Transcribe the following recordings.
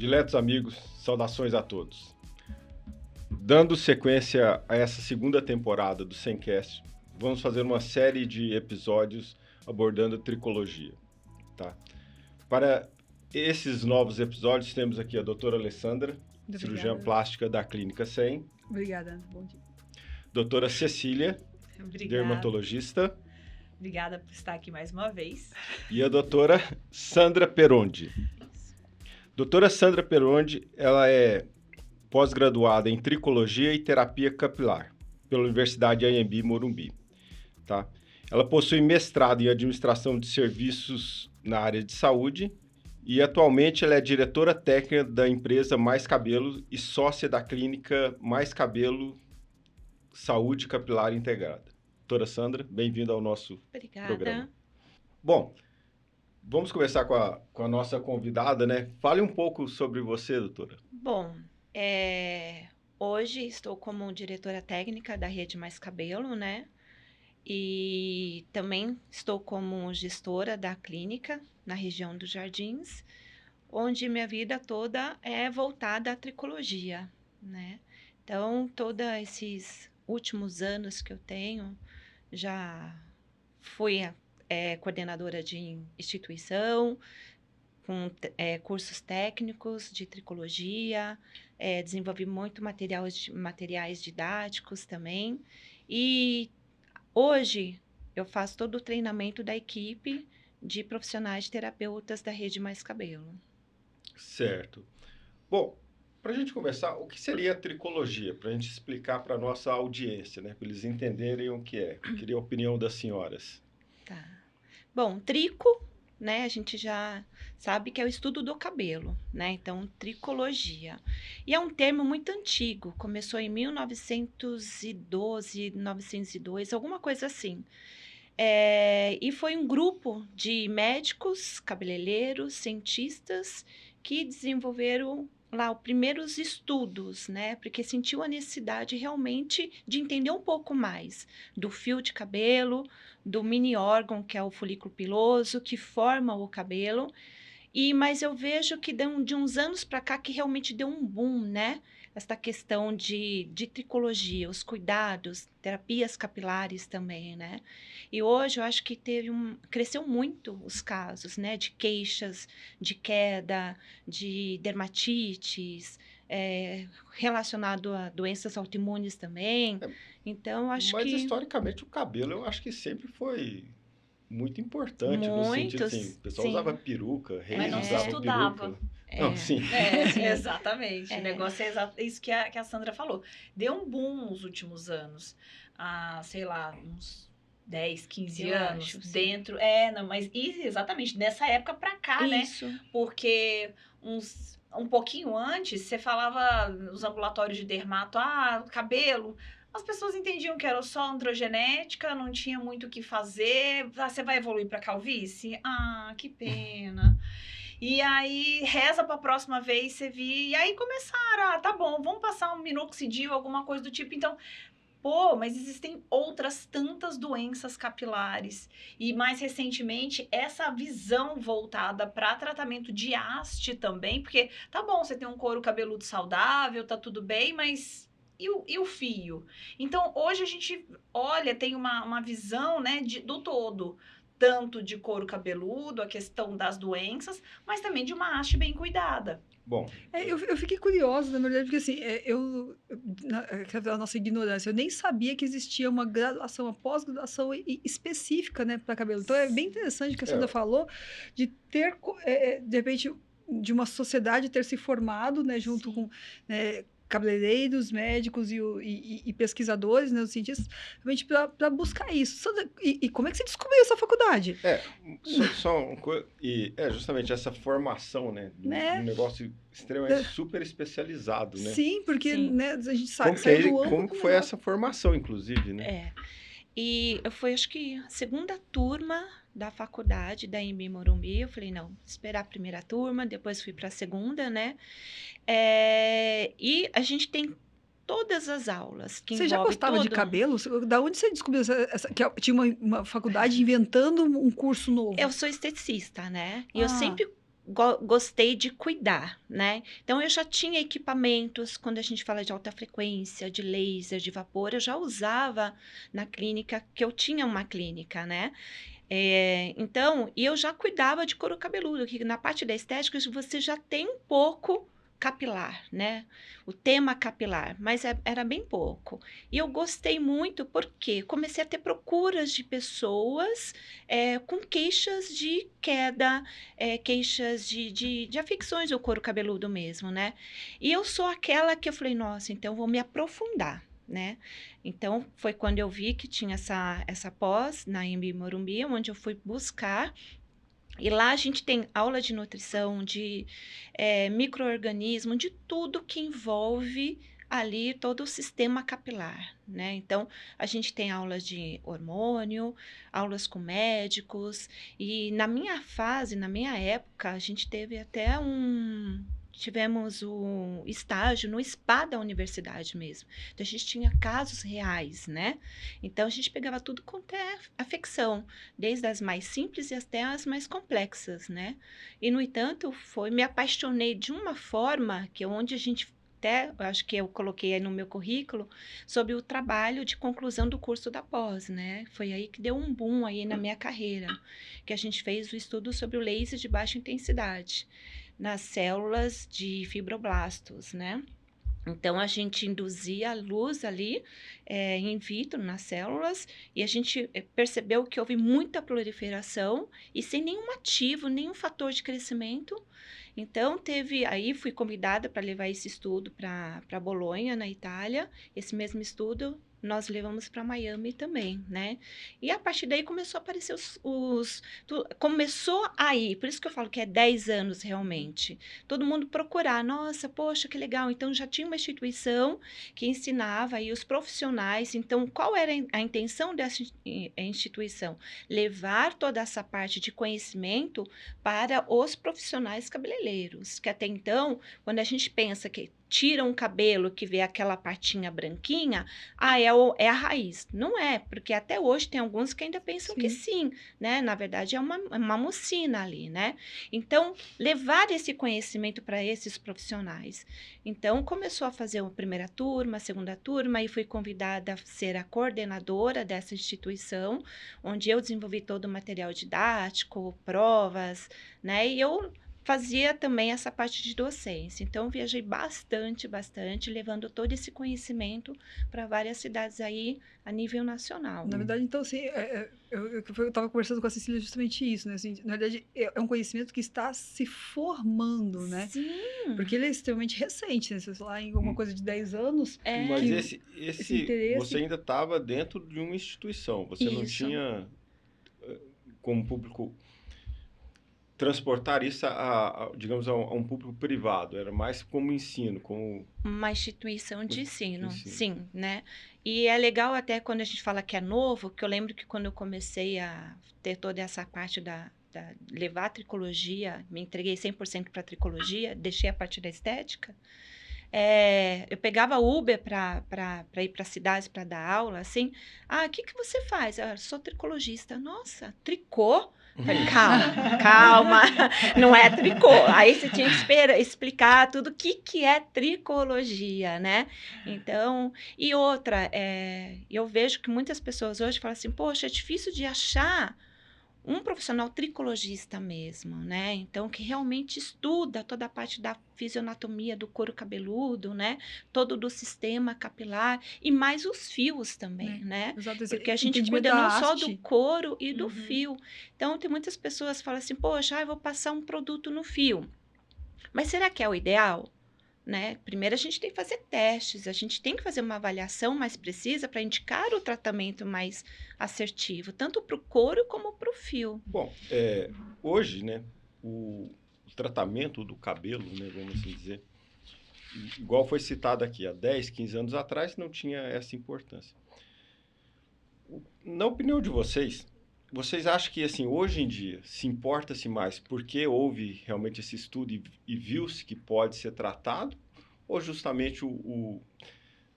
Diletos amigos, saudações a todos. Dando sequência a essa segunda temporada do Semcast, vamos fazer uma série de episódios abordando tricologia, tá? Para esses novos episódios, temos aqui a doutora Alessandra, cirurgiã plástica da Clínica 100. Obrigada, bom dia. Doutora Cecília, dermatologista. Obrigada por estar aqui mais uma vez. E a doutora Sandra Perondi. Doutora Sandra Perondi, ela é pós-graduada em tricologia e terapia capilar pela Universidade Anhembi Morumbi, tá? Ela possui mestrado em administração de serviços na área de saúde e atualmente ela é diretora técnica da empresa Mais Cabelo e sócia da clínica Mais Cabelo Saúde Capilar Integrada. Doutora Sandra, bem-vinda ao nosso programa. Bom, vamos começar com a nossa convidada, né? Fale um pouco sobre você, doutora. Bom, hoje estou como diretora técnica da Rede Mais Cabelo, né? E também estou como gestora da clínica na região dos Jardins, onde minha vida toda é voltada à tricologia, né? Então, todos esses últimos anos que eu tenho, já fui coordenadora de instituição, com cursos técnicos de tricologia, desenvolvi muito materiais didáticos também. E hoje eu faço todo o treinamento da equipe de profissionais terapeutas da Rede Mais Cabelo. Certo. Bom, para a gente começar, o que seria a tricologia? Para a gente explicar para a nossa audiência, né? Para eles entenderem o que é. Eu queria a opinião das senhoras. Tá. Bom, trico, né? A gente já sabe que é o estudo do cabelo, né? Então, tricologia. E é um termo muito antigo. Começou em 1912, 1902, alguma coisa assim. E foi um grupo de médicos, cabeleireiros, cientistas que desenvolveram lá os primeiros estudos, né? Porque sentiu a necessidade realmente de entender um pouco mais do fio de cabelo, do mini órgão, que é o folículo piloso, que forma o cabelo. Mas eu vejo que de uns anos para cá que realmente deu um boom, né? Essa questão de tricologia, os cuidados, terapias capilares também, né? E hoje eu acho que cresceu muito os casos, né? De queixas, de queda, de dermatites, relacionado a doenças autoimunes também. Então, acho que... Mas, historicamente, o cabelo eu acho que sempre foi muito importante, no sentido assim, o pessoal usava peruca, reis usavam peruca. Não, sim. Exatamente. O negócio é isso que a Sandra falou. Deu um boom nos últimos anos. Sei lá, uns 10, 15 anos dentro. Mas exatamente, nessa época pra cá, isso, né? Porque um pouquinho antes, você falava nos ambulatórios de dermato, cabelo. As pessoas entendiam que era só androgenética, não tinha muito o que fazer. Você vai evoluir para calvície? Que pena. E aí, reza para a próxima vez você vir. E aí começaram, tá bom, vamos passar um minoxidil, alguma coisa do tipo. Então, mas existem outras tantas doenças capilares. E mais recentemente, essa visão voltada para tratamento de haste também. Porque, tá bom, você tem um couro cabeludo saudável, tá tudo bem, mas... E o fio? Então, hoje a gente tem uma visão, né, do todo, tanto de couro cabeludo, a questão das doenças, mas também de uma haste bem cuidada. Bom, eu fiquei curiosa, na verdade, porque assim, a nossa ignorância, eu nem sabia que existia uma graduação, uma pós-graduação específica, né, para cabelo. Então, é bem interessante o que a Sandra falou, de ter, de repente, de uma sociedade ter se formado, né, junto com... cabeleireiros, médicos e pesquisadores, né, os cientistas, realmente para buscar isso. Sandra, e como é que você descobriu essa faculdade? Só uma coisa, justamente essa formação, né, de um negócio extremamente super especializado, né? Sim, porque Sim. Né, a gente como que foi essa formação, inclusive, né? E eu fui, acho que, a segunda turma da faculdade da Anhembi Morumbi. Eu falei, não, esperar a primeira turma, depois fui para a segunda, né? E a gente tem todas as aulas que Você já gostava de cabelo? Da onde você descobriu que tinha uma faculdade inventando um curso novo? Eu sou esteticista, né? E eu sempre gostei de cuidar, né? Então, eu já tinha equipamentos, quando a gente fala de alta frequência, de laser, de vapor, eu já usava na clínica, que eu tinha uma clínica, né? Então, e eu já cuidava de couro cabeludo, que na parte da estética você já tem um pouco capilar, né? O tema capilar, mas era bem pouco. E eu gostei muito porque comecei a ter procuras de pessoas com queixas de queda, queixas de afecções do couro cabeludo mesmo, né? E eu sou aquela que eu falei, nossa, então eu vou me aprofundar, né? Então, foi quando eu vi que tinha essa pós na Anhembi Morumbi, onde eu fui buscar. E lá a gente tem aula de nutrição, de micro-organismo, de tudo que envolve ali todo o sistema capilar, né? Então, a gente tem aulas de hormônio, aulas com médicos, e na minha fase, na minha época, a gente teve até tivemos o estágio no spa da universidade mesmo. Então, a gente tinha casos reais, né? Então, a gente pegava tudo quanto é afecção, desde as mais simples e até as mais complexas, né? E, no entanto, me apaixonei de uma forma que onde a gente até, acho que eu coloquei aí no meu currículo, sobre o trabalho de conclusão do curso da pós, né? Foi aí que deu um boom aí na minha carreira, que a gente fez o estudo sobre o laser de baixa intensidade nas células de fibroblastos, né? Então, a gente induzia a luz ali in vitro nas células e a gente percebeu que houve muita proliferação e sem nenhum ativo, nenhum fator de crescimento. Então, aí fui convidada para levar esse estudo para Bolonha, na Itália. Esse mesmo estudo nós levamos para Miami também, né? E a partir daí começou a aparecer começou aí, por isso que eu falo que é 10 anos realmente. Todo mundo procurar, nossa, poxa, que legal. Então, já tinha uma instituição que ensinava aí os profissionais. Então, qual era a intenção dessa instituição? Levar toda essa parte de conhecimento para os profissionais cabeleireiros, que até então, quando a gente pensa que tira um cabelo que vê aquela partinha branquinha, é a raiz. Não é, porque até hoje tem alguns que ainda pensam que sim, né? Na verdade, é uma mucina ali, né? Então, levar esse conhecimento para esses profissionais. Então, começou a fazer uma primeira turma, segunda turma, e fui convidada a ser a coordenadora dessa instituição, onde eu desenvolvi todo o material didático, provas, né? E eu fazia também essa parte de docência. Então, viajei bastante, levando todo esse conhecimento para várias cidades aí a nível nacional. Na verdade, então, assim, eu estava conversando com a Cecília justamente isso, né? Assim, na verdade, é um conhecimento que está se formando, né? Sim. Porque ele é extremamente recente, né? Se você lá em alguma coisa de 10 anos... Mas esse interesse... você ainda estava dentro de uma instituição, você não tinha como público transportar isso digamos, a um público privado, era mais como ensino, como... Uma instituição de ensino, sim, né? E é legal até quando a gente fala que é novo, que eu lembro que quando eu comecei a ter toda essa parte da levar a tricologia, me entreguei 100% para a tricologia, deixei a parte da estética, eu pegava Uber para ir para cidades para dar aula, assim, o que você faz? Eu sou tricologista. Nossa, tricô? Falei, calma, não é tricô. Aí você tinha que explicar tudo o que é tricologia, né? Então, e outra, eu vejo que muitas pessoas hoje falam assim, poxa, é difícil de achar um profissional tricologista mesmo, né? Então, que realmente estuda toda a parte da fisioanatomia do couro cabeludo, né? Todo do sistema capilar e mais os fios também, né? Exato, porque a gente cuida não só do couro e do fio. Então, tem muitas pessoas que falam assim, poxa, eu vou passar um produto no fio. Mas será que é o ideal? Né? Primeiro, a gente tem que fazer testes, a gente tem que fazer uma avaliação mais precisa para indicar o tratamento mais assertivo, tanto para o couro como para o fio. Bom, hoje, né, o tratamento do cabelo, né, vamos assim dizer, igual foi citado aqui, há 10, 15 anos atrás não tinha essa importância. Na opinião de vocês acham que, assim, hoje em dia, se importa-se mais porque houve realmente esse estudo e viu-se que pode ser tratado? Ou justamente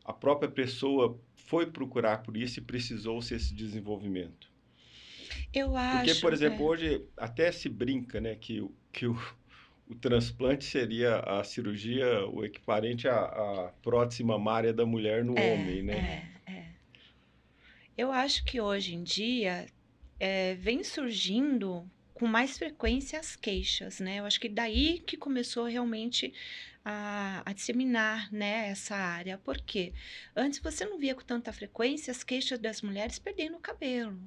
a própria pessoa foi procurar por isso e precisou-se esse desenvolvimento? Eu acho... Porque, por exemplo, hoje até se brinca, né, que o transplante seria a cirurgia, o equivalente à prótese mamária da mulher no homem, né? Eu acho que hoje em dia vem surgindo com mais frequência as queixas, né? Eu acho que daí que começou realmente a disseminar, né, essa área. Por quê? Antes você não via com tanta frequência as queixas das mulheres perdendo o cabelo.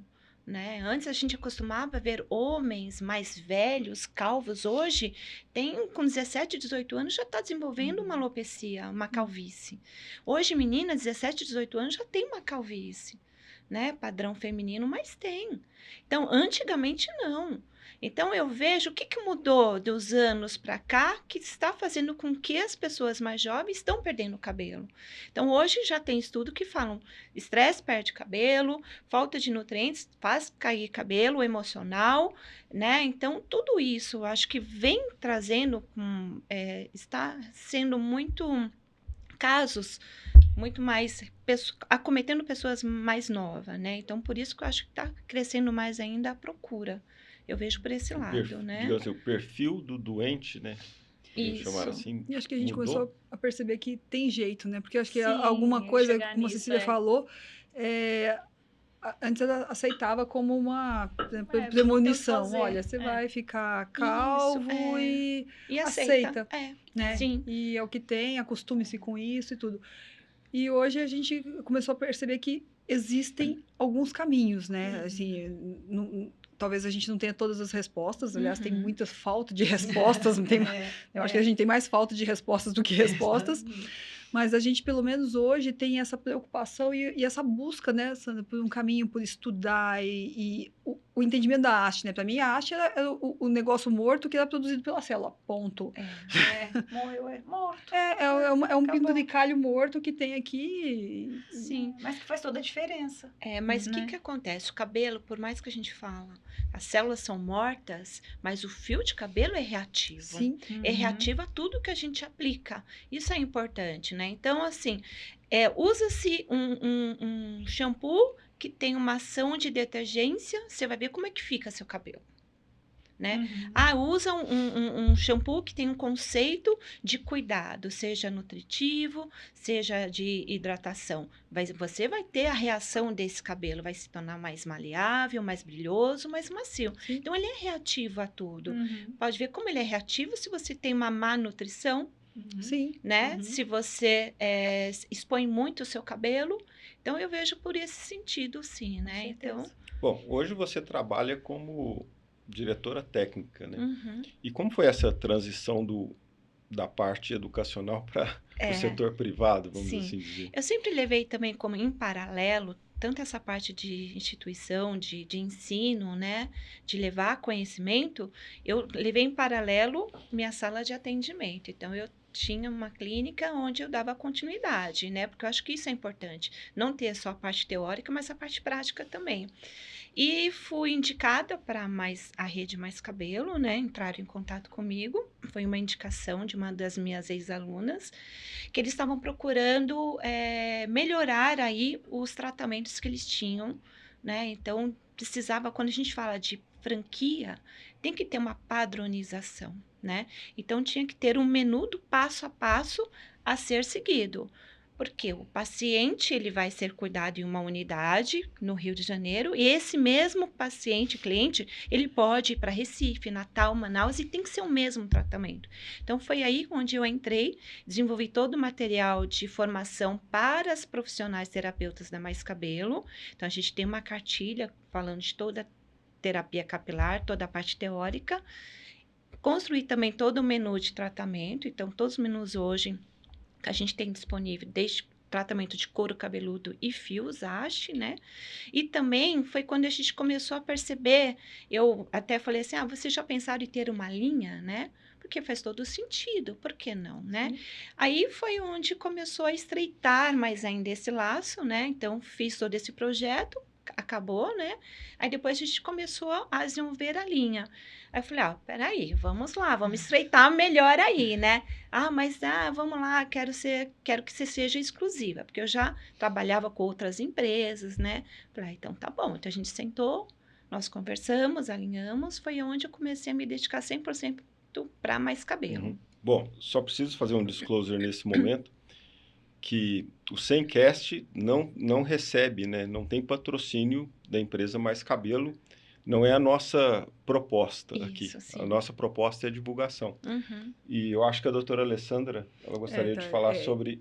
Né? Antes a gente acostumava ver homens mais velhos, calvos. Hoje, com 17, 18 anos, já está desenvolvendo uma alopecia, uma calvície. Hoje, menina, 17, 18 anos, já tem uma calvície, né? Padrão feminino, mas tem. Então, antigamente, não. Então, eu vejo o que mudou dos anos para cá que está fazendo com que as pessoas mais jovens estão perdendo o cabelo. Então, hoje já tem estudo que falam estresse perde cabelo, falta de nutrientes faz cair cabelo, emocional, né? Então, tudo isso, eu acho que vem trazendo, está sendo muito casos muito mais acometendo pessoas mais novas, né? Então, por isso que eu acho que está crescendo mais ainda a procura. Eu vejo por esse lado, né? Digamos assim, o perfil do doente, né? Vamos Isso. chamar assim, E acho que a gente mudou. começou a perceber que tem jeito, né? Porque acho que Sim, alguma eu ia coisa, chegar como a nisso, Cecília falou, antes ela aceitava como uma premonição. fazer, Olha, você vai ficar Isso, calvo e aceita, né? Sim. E é o que tem, acostume-se com isso e tudo. E hoje a gente começou a perceber que existem alguns caminhos, né? Assim, talvez a gente não tenha todas as respostas, aliás, tem muita falta de respostas. Eu acho que a gente tem mais falta de respostas do que respostas. Mas a gente, pelo menos hoje, tem essa preocupação e essa busca, né, Sandra, por um caminho, por estudar e o entendimento da haste, né? Para mim, a haste era o negócio morto que era produzido pela célula, ponto. Morreu, morto. É um Acabou. penduricalho morto que tem aqui. Sim. Mas que faz toda a diferença. Mas o que acontece? O cabelo, por mais que a gente fala, as células são mortas, mas o fio de cabelo é reativo. Sim. É reativo a tudo que a gente aplica. Isso é importante, né? Então, assim, usa-se um shampoo que tem uma ação de detergência, você vai ver como é que fica seu cabelo. Né? Usa um shampoo que tem um conceito de cuidado, seja nutritivo, seja de hidratação. Você vai ter a reação desse cabelo, vai se tornar mais maleável, mais brilhoso, mais macio. Sim. Então, ele é reativo a tudo. Pode ver como ele é reativo se você tem uma má nutrição, Sim. né? Se você expõe muito o seu cabelo. Então, eu vejo por esse sentido, sim, né? Então... Bom, hoje você trabalha como diretora técnica, né? E como foi essa transição da parte educacional para o setor privado, vamos assim dizer? Eu sempre levei também como em paralelo, tanto essa parte de instituição, de ensino, né? De levar conhecimento, eu levei em paralelo minha sala de atendimento. Então, eu tinha uma clínica onde eu dava continuidade, né? Porque eu acho que isso é importante. Não ter só a parte teórica, mas a parte prática também. E fui indicada para a rede Mais Cabelo, né? Entraram em contato comigo. Foi uma indicação de uma das minhas ex-alunas, que eles estavam procurando melhorar aí os tratamentos que eles tinham, né? Então, precisava, quando a gente fala de franquia, tem que ter uma padronização, né? Então, tinha que ter um menu do passo a passo a ser seguido. Porque o paciente ele vai ser cuidado em uma unidade no Rio de Janeiro e esse mesmo cliente, ele pode ir para Recife, Natal, Manaus e tem que ser o mesmo tratamento. Então, foi aí onde eu entrei, desenvolvi todo o material de formação para as profissionais terapeutas da Mais Cabelo. Então, a gente tem uma cartilha falando de toda a terapia capilar, toda a parte teórica. Construí também todo o menu de tratamento. Então, todos os menus hoje que a gente tem disponível, desde tratamento de couro cabeludo e fios, haste, né? E também foi quando a gente começou a perceber, eu até falei assim, vocês já pensaram em ter uma linha, né? Porque faz todo sentido, por que não, né? Aí foi onde começou a estreitar mais ainda esse laço, né? Então, fiz todo esse projeto, acabou, né? Aí depois a gente começou a desenvolver a linha. Aí eu falei, peraí, vamos lá, vamos estreitar melhor aí, né? Vamos lá, quero que você seja exclusiva, porque eu já trabalhava com outras empresas, né? Falei, então tá bom. Então a gente sentou, nós conversamos, alinhamos, foi onde eu comecei a me dedicar 100% projeto para Mais Cabelo. Uhum. Bom, só preciso fazer um disclosure nesse momento, que o Semcast não recebe, né? Não tem patrocínio da empresa Mais Cabelo. Não é a nossa proposta aqui. Isso, sim. A nossa proposta é a divulgação. Uhum. E eu acho que a doutora Alessandra, ela gostaria de falar sobre...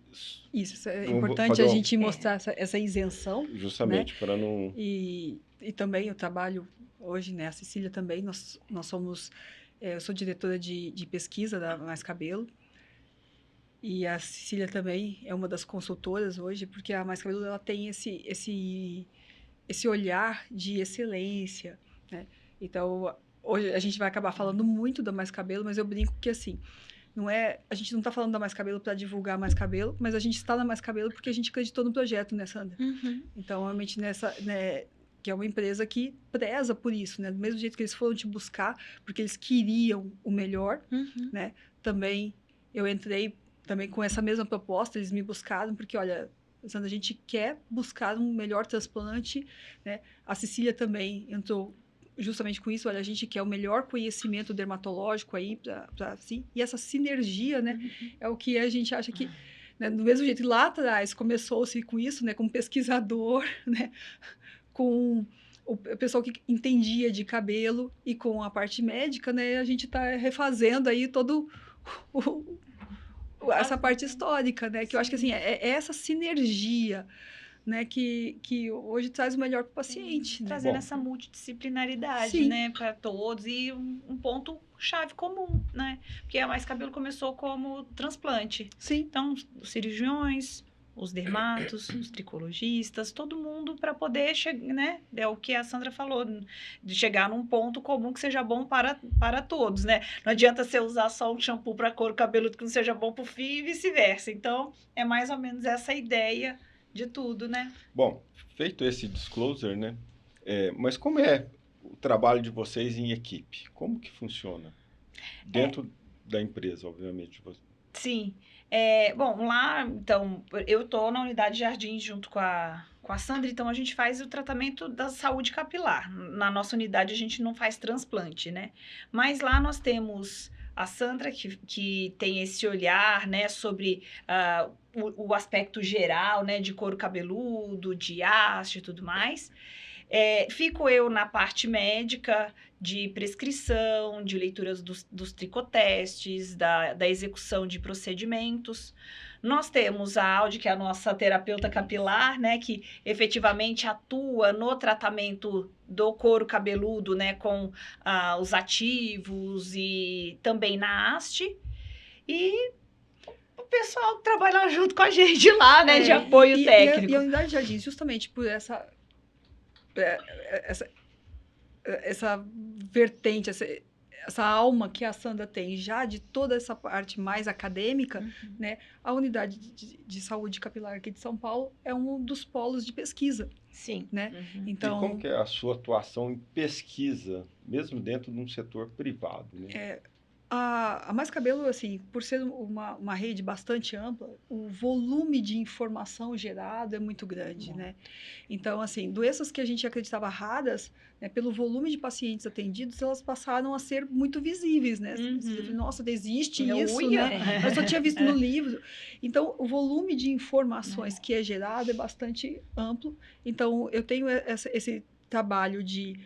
Isso é Vamos importante fazer a gente mostrar essa isenção. Justamente, para não... E também eu trabalho hoje, né? A Cecília também, nós somos... eu sou diretora de pesquisa da Mais Cabelo. E a Cecília também é uma das consultoras hoje, porque a Mais Cabelo ela tem esse olhar de excelência, né? Então, hoje a gente vai acabar falando muito da Mais Cabelo, mas eu brinco que, assim, a gente não está falando da Mais Cabelo para divulgar Mais Cabelo, mas a gente está na Mais Cabelo porque a gente acreditou no projeto, né, Sandra? Uhum. Então, realmente, né, que é uma empresa que preza por isso, né? Do mesmo jeito que eles foram te buscar, porque eles queriam o melhor, né? Também eu entrei também com essa mesma proposta, eles me buscaram, porque, olha, Sandra, a gente quer buscar um melhor transplante, né? A Cecília também entrou justamente com isso, olha, a gente quer o melhor conhecimento dermatológico aí, assim, e essa sinergia, né, é o que a gente acha que, né, do mesmo jeito que lá atrás começou-se com isso, né, como pesquisador, né, com o pessoal que entendia de cabelo e com a parte médica, né, a gente está refazendo aí todo essa parte histórica, né? Que eu acho que assim, é essa sinergia, né? Que hoje traz o melhor para o paciente. Né? Trazendo essa multidisciplinaridade, Sim. né? Para todos e um ponto chave comum, né? Porque a Mais Cabelo começou como transplante. Sim. Então, os cirurgiões, os dermatos, os tricologistas, todo mundo para poder chegar, né? É o que a Sandra falou, de chegar num ponto comum que seja bom para todos, né? Não adianta você usar só um shampoo para couro cabeludo que não seja bom para o fio e vice-versa. Então, é mais ou menos essa ideia de tudo, né? Bom, feito esse disclosure, né? Mas como é o trabalho de vocês em equipe? Como que funciona? Dentro da empresa, obviamente. Sim. Bom, lá, então, eu estou na unidade de jardins junto com a Sandra, então a gente faz o tratamento da saúde capilar. Na nossa unidade a gente não faz transplante, né? Mas lá nós temos a Sandra, que tem esse olhar, né, sobre o aspecto geral, né, de couro cabeludo, de haste e tudo mais. Fico eu na parte médica, de prescrição, de leituras dos tricotestes, da execução de procedimentos. Nós temos a Audi, que é a nossa terapeuta capilar, né, que efetivamente atua no tratamento do couro cabeludo, né, com os ativos e também na haste. E o pessoal trabalha junto com a gente lá, né, de apoio técnico. E a unidade de jardins, justamente por essa vertente, essa alma que a Sandra tem já de toda essa parte mais acadêmica, né? A unidade de saúde capilar aqui de São Paulo é um dos polos de pesquisa. Sim. Né? Então, e como que é a sua atuação em pesquisa, mesmo dentro de um setor privado? Né? A Mais Cabelo, assim, por ser uma rede bastante ampla, o volume de informação gerado é muito grande, né? Então, assim, doenças que a gente acreditava raras, né, pelo volume de pacientes atendidos, elas passaram a ser muito visíveis, né? Nossa, existe isso, né? Eu só tinha visto no livro. Então, o volume de informações que é gerado é bastante amplo. Então, eu tenho esse trabalho de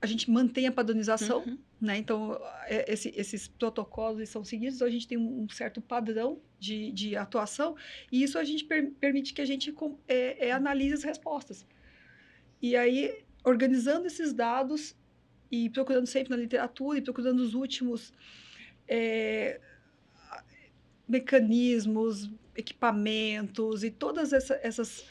a gente mantém a padronização, né? Então, esses protocolos são seguidos, então a gente tem um certo padrão de atuação, e isso a gente permite que a gente analise as respostas. E aí, organizando esses dados e procurando sempre na literatura e procurando os últimos mecanismos, equipamentos e todas essas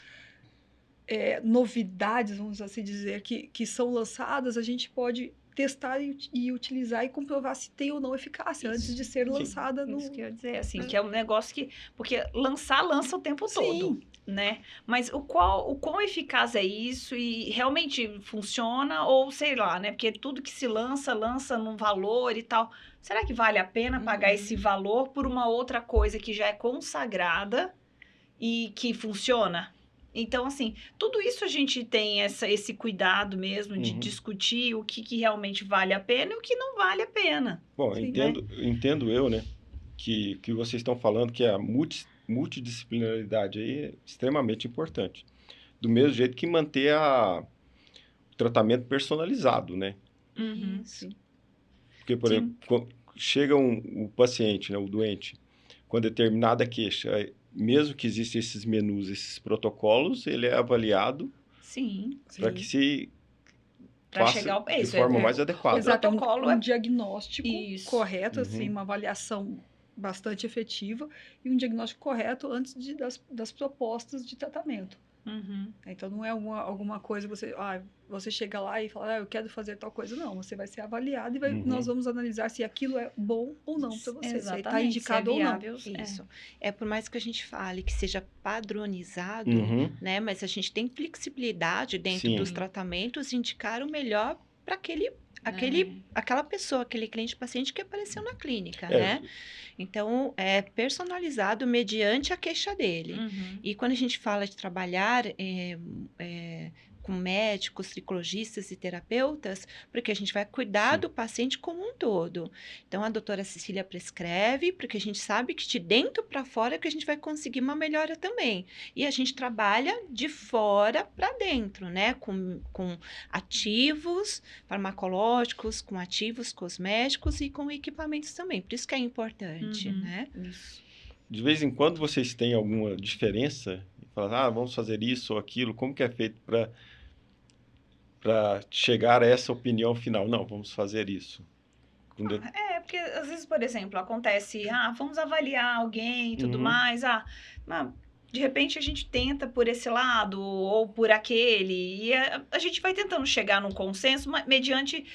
novidades, vamos assim dizer, que são lançadas, a gente pode testar e utilizar e comprovar se tem ou não eficácia antes de ser lançada no... Isso que eu ia dizer, assim, que é um negócio que... Porque lança o tempo todo, né? Mas o quão eficaz é isso e realmente funciona ou sei lá, né? Porque tudo que se lança num valor e tal. Será que vale a pena pagar esse valor por uma outra coisa que já é consagrada e que funciona? Então, assim, tudo isso a gente tem esse cuidado mesmo de discutir o que realmente vale a pena e o que não vale a pena. Bom, Sim, entendo eu, né, que vocês estão falando que a multidisciplinaridade aí é extremamente importante. Do mesmo jeito que manter o tratamento personalizado, né? Uhum. Sim. Porque, por Sim. exemplo, chega o paciente, né, o doente, com determinada queixa, mesmo que existam esses menus, esses protocolos, ele é avaliado Sim. para que se Para faça chegar ao... de Isso, forma mais adequada. Exato, protocolo um diagnóstico Isso. correto, assim, Uhum. uma avaliação bastante efetiva e um diagnóstico correto antes das propostas de tratamento. Uhum. Então, não é alguma coisa, você chega lá e fala, eu quero fazer tal coisa. Não, você vai ser avaliado e nós vamos analisar se aquilo é bom ou não para você, se está indicado ou não. Isso. Por mais que a gente fale que seja padronizado, né? Mas a gente tem flexibilidade dentro Sim. dos tratamentos e indicar o melhor para aquela pessoa, aquele cliente paciente que apareceu na clínica, né? Então, é personalizado mediante a queixa dele. E quando a gente fala de trabalhar com médicos, tricologistas e terapeutas, porque a gente vai cuidar do paciente como um todo. Então, a doutora Cecília prescreve, porque a gente sabe que de dentro para fora que a gente vai conseguir uma melhora também. E a gente trabalha de fora para dentro, né? Com ativos farmacológicos, com ativos cosméticos e com equipamentos também. Por isso que é importante, né? Isso. De vez em quando vocês têm alguma diferença? Falar, vamos fazer isso ou aquilo. Como que é feito para chegar a essa opinião final? Não, vamos fazer isso. Porque às vezes, por exemplo, acontece, vamos avaliar alguém e tudo mais, de repente a gente tenta por esse lado ou por aquele, e a gente vai tentando chegar num consenso mediante...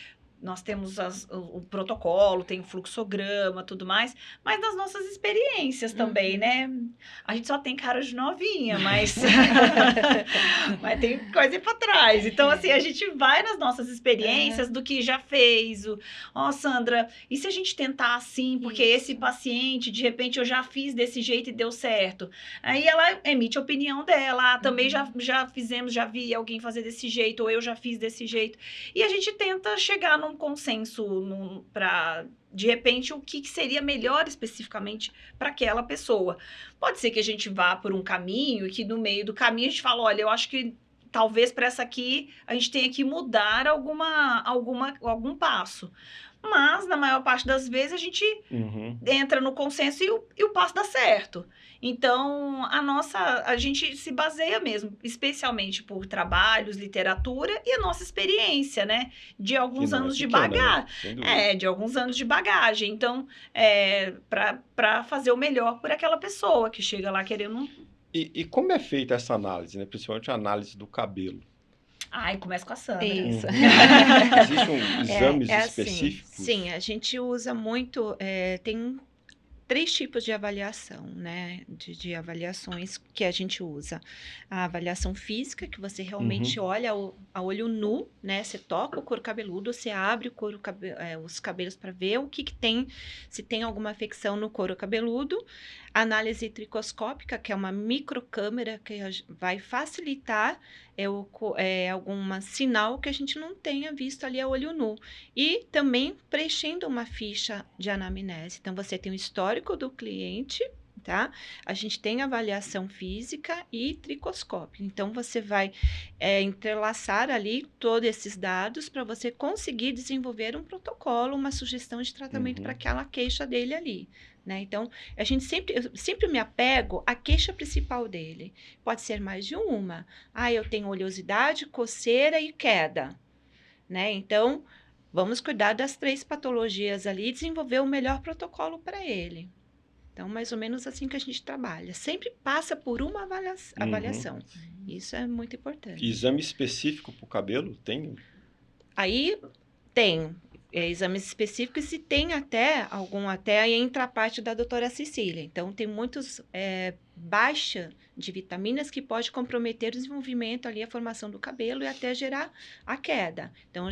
Nós temos o protocolo, tem o fluxograma, tudo mais, mas nas nossas experiências também, né? A gente só tem cara de novinha, mas mas tem coisa para trás. Então, assim, a gente vai nas nossas experiências do que já fez. Sandra, e se a gente tentar assim, porque esse paciente, de repente, eu já fiz desse jeito e deu certo. Aí ela emite a opinião dela, também já fizemos, já vi alguém fazer desse jeito, ou eu já fiz desse jeito. E a gente tenta chegar num consenso para, de repente, o que seria melhor especificamente para aquela pessoa. Pode ser que a gente vá por um caminho e que no meio do caminho a gente fala, olha, eu acho que talvez para essa aqui a gente tenha que mudar algum passo. Mas, na maior parte das vezes, a gente entra no consenso e o passo dá certo. Então, a gente se baseia mesmo, especialmente por trabalhos, literatura e a nossa experiência, né? De alguns anos de bagagem. Né? De alguns anos de bagagem. Então, para fazer o melhor por aquela pessoa que chega lá querendo... E como é feita essa análise, né? Principalmente a análise do cabelo? Começa com a Sandra. Isso. Existem exames específicos? Assim, sim, a gente usa muito... tem 3 tipos de avaliação, né? De avaliações que a gente usa. A avaliação física, que você realmente olha a olho nu, né? Você toca o couro cabeludo, você abre os cabelos para ver o que tem, se tem alguma afecção no couro cabeludo. A análise tricoscópica, que é uma microcâmera que vai facilitar algum sinal que a gente não tenha visto ali a olho nu. E também preenchendo uma ficha de anamnese. Então, você tem o histórico do cliente, tá? A gente tem avaliação física e tricoscópica. Então, você vai entrelaçar ali todos esses dados para você conseguir desenvolver um protocolo, uma sugestão de tratamento para aquela queixa dele ali. Né? Então, eu sempre me apego à queixa principal dele. Pode ser mais de uma. Eu tenho oleosidade, coceira e queda. Né? Então, vamos cuidar das 3 patologias ali e desenvolver o melhor protocolo para ele. Então, mais ou menos assim que a gente trabalha. Sempre passa por uma avaliação. Isso é muito importante. Exame específico para o cabelo tem? Aí tem exames específicos e tem até entra a parte da doutora Cecília. Então, tem muitos baixa de vitaminas que pode comprometer o desenvolvimento ali, a formação do cabelo e até gerar a queda. Então,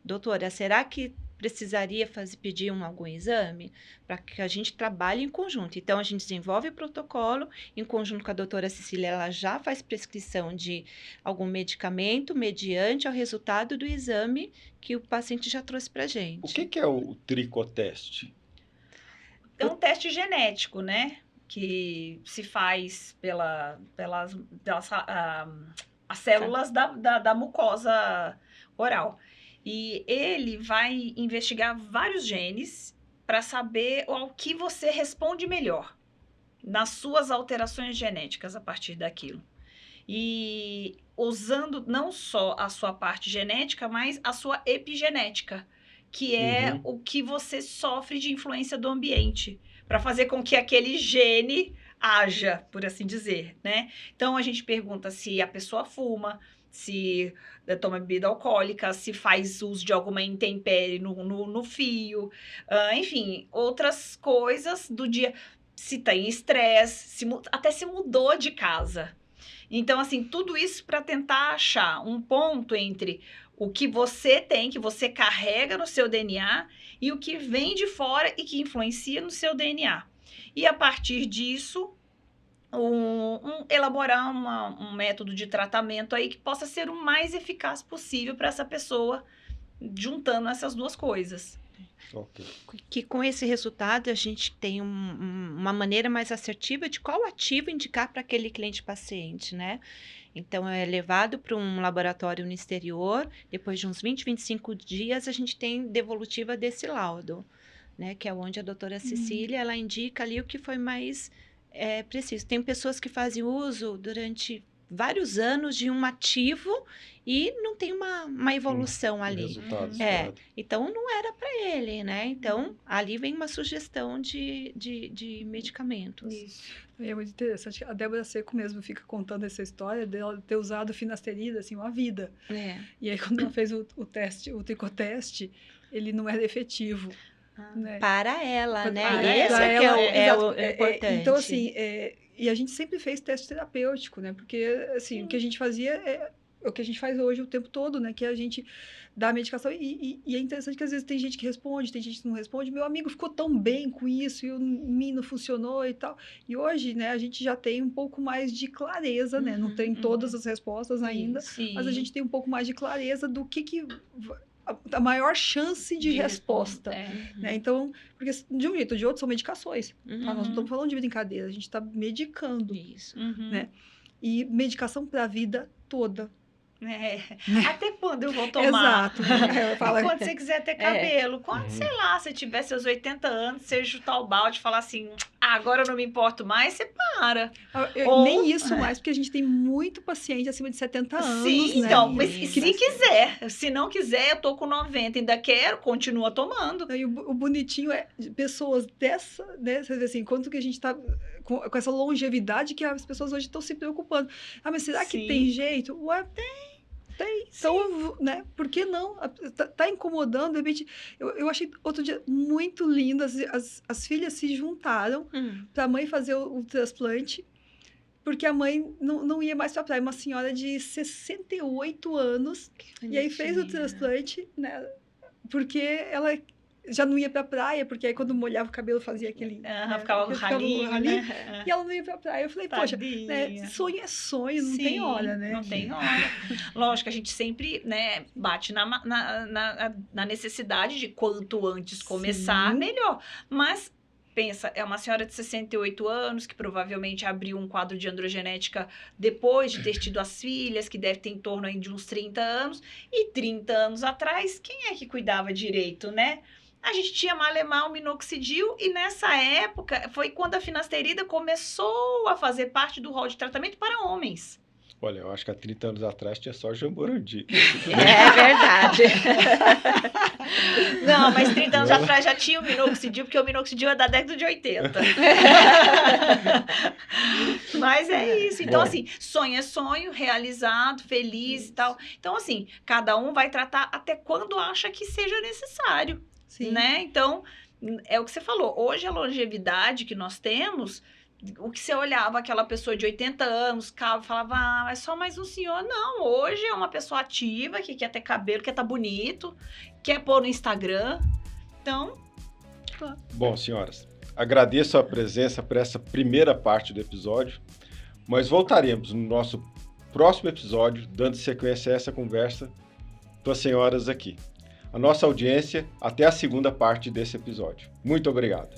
doutora, será que precisaria pedir algum exame para que a gente trabalhe em conjunto. Então, a gente desenvolve o protocolo, em conjunto com a doutora Cecília, ela já faz prescrição de algum medicamento mediante ao resultado do exame que o paciente já trouxe para a gente. O que é o tricoteste? É um teste genético, né? Que se faz pelas as células da mucosa oral. E ele vai investigar vários genes para saber ao que você responde melhor nas suas alterações genéticas a partir daquilo. E usando não só a sua parte genética, mas a sua epigenética, que é o que você sofre de influência do ambiente, para fazer com que aquele gene haja, por assim dizer, né? Então, a gente pergunta se a pessoa fuma, se toma bebida alcoólica, se faz uso de alguma intempérie no fio, enfim, outras coisas do dia, se tem estresse, até se mudou de casa. Então, assim, tudo isso para tentar achar um ponto entre o que você tem, que você carrega no seu DNA, e o que vem de fora e que influencia no seu DNA. E a partir disso, elaborar um método de tratamento aí que possa ser o mais eficaz possível para essa pessoa, juntando essas duas coisas. Okay. Que com esse resultado a gente tem uma maneira mais assertiva de qual ativo indicar para aquele cliente paciente, né? Então, é levado para um laboratório no exterior, depois de uns 20, 25 dias, a gente tem devolutiva desse laudo, né? Que é onde a doutora Cecília, ela indica ali o que foi mais preciso. Tem pessoas que fazem uso durante vários anos de um ativo e não tem uma evolução ali. Resultados. Então, não era para ele, né? Então, ali vem uma sugestão de medicamentos. Isso. É muito interessante. A Débora Seco mesmo fica contando essa história dela ter usado finasterida, assim, uma vida. E aí, quando ela fez o teste, o tricoteste, ele não era efetivo. Né? Para ela, né? Para Esse ela, é o importante. Então, assim, e a gente sempre fez teste terapêutico, né? Porque, assim, o que a gente fazia é o que a gente faz hoje o tempo todo, né? Que a gente dá a medicação e é interessante que às vezes tem gente que responde, tem gente que não responde. Meu amigo ficou tão bem com isso e em mim não funcionou e tal. E hoje, né, a gente já tem um pouco mais de clareza, né? Não tem todas as respostas ainda, mas a gente tem um pouco mais de clareza do que a maior chance de resposta. Né? Então, porque de um jeito ou de outro são medicações. Tá? Nós não estamos falando de brincadeira, a gente está medicando. Isso. Né? E medicação para a vida toda. Até quando eu vou tomar? Exato. Quando você quiser ter cabelo. Quando, sei lá, você tiver seus 80 anos, você chutar o balde e falar assim, agora eu não me importo mais, você para. Nem isso mais, porque a gente tem muito paciente acima de 70 anos. Sim, né? então, mas se quiser. Se não quiser, eu tô com 90, ainda quero, continua tomando. E o bonitinho é de pessoas dessa, né? Você vê assim, quanto que a gente tá com essa longevidade que as pessoas hoje estão se preocupando. Mas será que tem jeito? Ué, tem. Então, né, por que não? Tá incomodando, de repente, eu achei outro dia muito lindo, as filhas se juntaram para a mãe fazer o transplante, porque a mãe não ia mais para a praia, uma senhora de 68 anos, e aí fez o transplante, né, porque ela já não ia pra praia, porque aí quando molhava o cabelo fazia aquele... ficava um ralinho, né? E ela não ia pra praia. Eu falei, poxa, né, sonho é sonho, não tem hora, né? Não tem hora. Lógico, a gente sempre, né, bate na necessidade de quanto antes começar, melhor. Mas... Pensa, é uma senhora de 68 anos que provavelmente abriu um quadro de androgenética depois de ter tido as filhas, que deve ter em torno aí de uns 30 anos. E 30 anos atrás, quem é que cuidava direito, né? A gente tinha malemar o minoxidil e nessa época foi quando a finasterida começou a fazer parte do rol de tratamento para homens. Olha, eu acho que há 30 anos atrás tinha só Jamborandi. É verdade. Não, mas 30 anos atrás já tinha o minoxidil, porque o minoxidil é da década de 80. Mas é isso. Então, assim, sonho é sonho, realizado, feliz e tal. Então, assim, cada um vai tratar até quando acha que seja necessário. Né? Então, é o que você falou. Hoje, a longevidade que nós temos o que você olhava aquela pessoa de 80 anos, calva, falava, ah, é só mais um senhor. Não, hoje é uma pessoa ativa, que quer ter cabelo, quer estar bonito, quer pôr no Instagram. Então... Bom, senhoras, agradeço a presença para essa primeira parte do episódio, mas voltaremos no nosso próximo episódio, dando sequência a essa conversa com as senhoras aqui. A nossa audiência, até a segunda parte desse episódio. Muito obrigado.